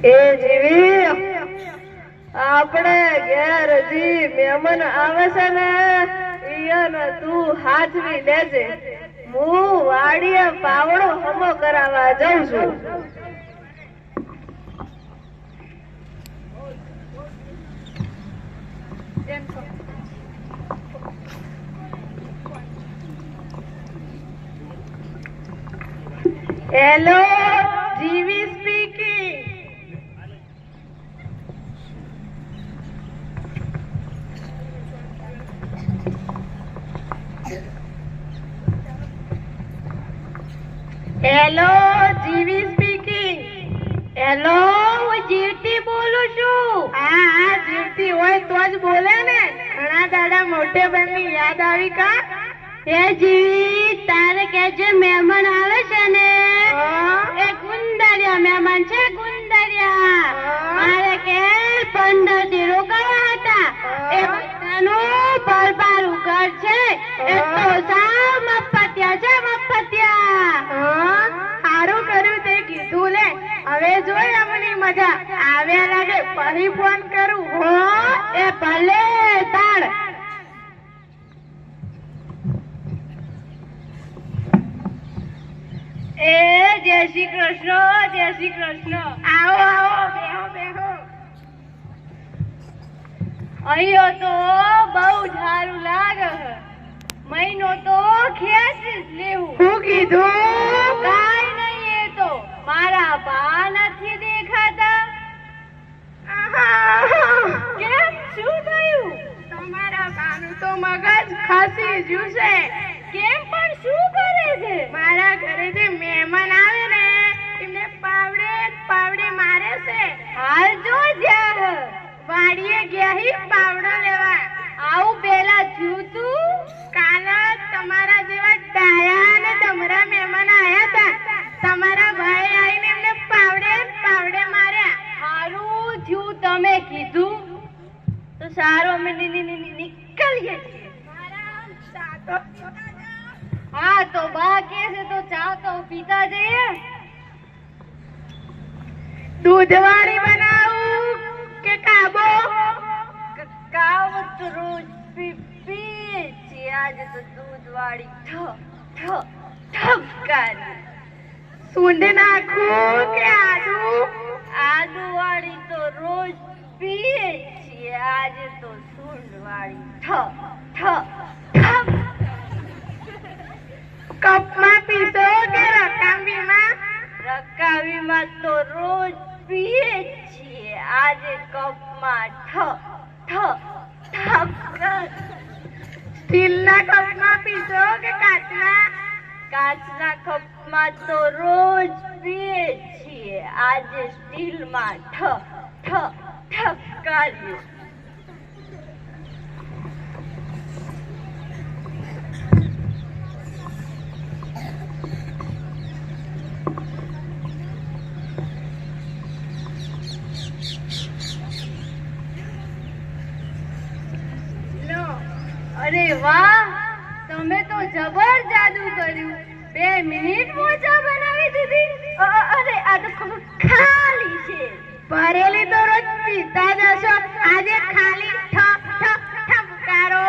એ જીવી આપણે ઘેર જી મહેમાન આવે છે ને ઈયને તું હાથવી લેજે. હું વાડીએ પાવડો હમો કરાવવા જાઉં છું. હેલો, જીવી સ્પીકિંગ. હેલો, જીવી સ્પીકિંગ. હેલો, હું જીવતી બોલું છું. હા, જીવતી હોય તો જ બોલે ને. ઘણા દાડા મોટે બનની યાદ આવી કા? એ જીવી, તારે કે જે મહેમાન આવે છે ને એ ગુંદરિયા મહેમાન છે. ગુંદરિયા મારે કે 15 થી રોકાવા હતા. એ બધાનું પરબારું ઘર છે. એ તો સાવ મફતિયા છે. મફતિયા સારું કર્યું તે કીધું લે. હવે જોઈ અમની મજા આવ્યા લાગે. ફરી ફોન કરું હો. એ ભલે તાળ. એ જય શ્રી કૃષ્ણ. જય શ્રી કૃષ્ણ. આવો આવો, બેહો બેહો. અહીંયા તો બહુ સારું લાગે. મહિનો તો ખેંચી જ લેવું. શું કીધું? કાઈ નહીં, એ તો મારા બા નથી દેખાતા. કેમ, શું થયું? તમારા બાનું તો મગજ ખસી ગયું છે. કેમ પણ શું કરે છે? મારા ઘરે જે મહેમાન આવે ને એમને પાવડે પાવડે મારે છે. હાલ જો જા વાડીએ ગયા પાવડો લેવા. આવું પેલા થયું તું? કાલે તમારા જેવા ડાયા અને ડમરા મહેમાન આયા હતા. તમારા ભાઈ આવીને એમને પાવડે પાવડે માર્યા. સારું થયું તમે કીધું તો સારું. અમે નીકળીએ છીએ. હા તો બા કે છે તો ચા તો પીતા જઈએ. દૂધવાળી બનાવું કે કાબો? કાબો તો રોજ પીએ છીએ. આજે તો દૂધવાળી ઠપકારી. સૂંઢ નાખું કે આદુ? આદુવાળી તો રોજ પીએ છીએ. આજે તો સૂંઢવાળી ઠપ. કપમાં પીશો કે રકાબીમાં? રકાબીમાં તો રોજ પીએ છીએ. આજે કપમાં સ્ટીલના કપમાં પીશો કે કાચના? કાચના કપમાં તો રોજ પીએ છીએ. આજે સ્ટીલમાં ઠપકાર્યું. અરે વાહ, તમે તો જબર જાદુ કર્યું. 2 મિનિટમાં ચા બનાવી દીધી. અરે આ તો ખાલી છે. ભરેલી તો રોજ પીતા જશો. આજે ખાલી ઠપકારો.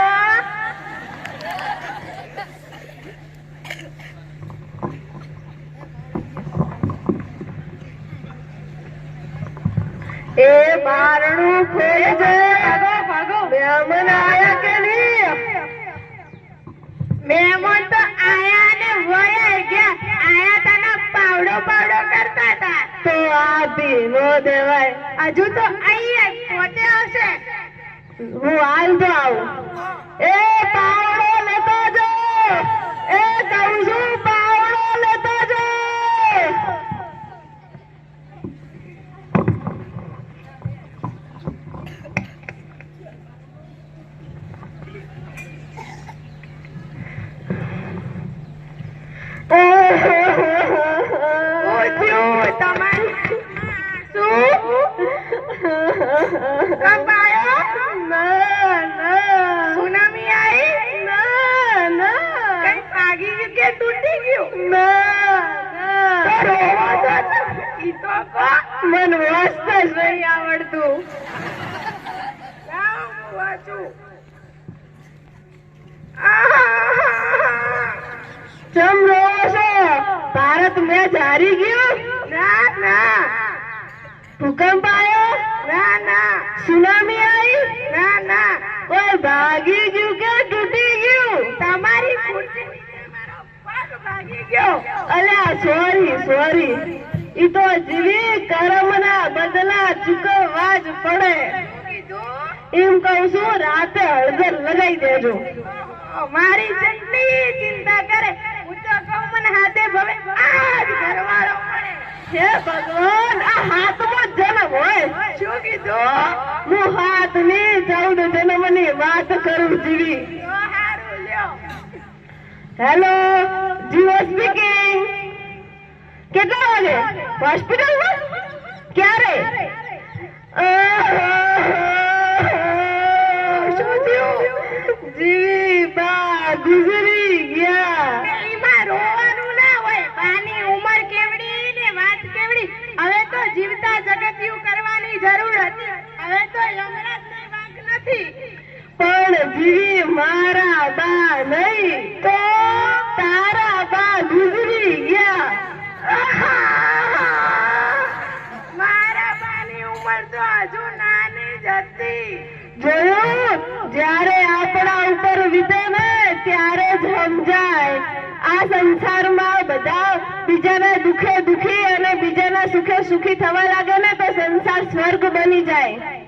એ બારણું ખોલી દે. ભાગો મહેમાન આયા કે નહીં? મહેમાન તો આયા ને વયા ગયા. આયા તાના પાવડો કરતા હતા. તો આ બી નો દેવાય. હજુ તો અહીંયા પોતે આવશે. હું હાલ તો આવું. એ પાવડો લેતો જો. એ કહું છું પાવડો લેતો જો. સુનામી આવી? કઈ ભાગી ગયું કે તૂટી ગયું? ઈ તો મને વાંચતા જ નહીં આવડતું. લાવ હું વાંચું. ચમ રોવો છો? ભારત મેચ હારી ગયું? ના ના. ભૂકંપ આવ્યો? ના ના. સુનામી આવી? ના ના. કોઈ ભાગી ગયું કે તૂટી ગયું? તમારી ખુરશી નીચે મારો પગ ભાગી ગયો. અલ્યા સોરી. ઈ તો જીવી કર્મના બદલા ચૂકવવા જ પડે. એમ કહું છું, રાતે હળદર લગાઈ દેજો. મારી ચટણી ચિંતા કરે, હું તો કહું મને હાથે ભવે આજ ઘરવાળો મળે. હે ભગવાન, આ હાથમાં જન્મ હોય. શું કીધું? હું હાથની 14 જન્મની વાત કરું જીવી. સારું લ્યો. હેલો, જીવો સ્પીકિંગ. કેટલા વાગે? હોસ્પિટલમાં? ક્યારે? શું થયું? જીવી બા ગુજરી ગયા. એમાં રોવાનું ના હોય. બાની ઉંમર કેવડી ને વાત કેવડી. હવે તો જીવતા જગતિયું કરવાની જરૂર હતી. હવે તો યમરાજની વાંક નથી. પણ જીવી મારા બા નહીં તો તારા બા ગુજરી ગયા. મારા બાની ઉંમર તો હજુ નાની જ હતી. જોયું? જ્યારે આપણા ઉપર વીતે ને ત્યારે જ સમજાય. આ સંસારમાં બધા બીજાના દુખે દુખી અને બીજાના સુખે સુખી થવા લાગે ને તો સંસાર સ્વર્ગ બની જાય.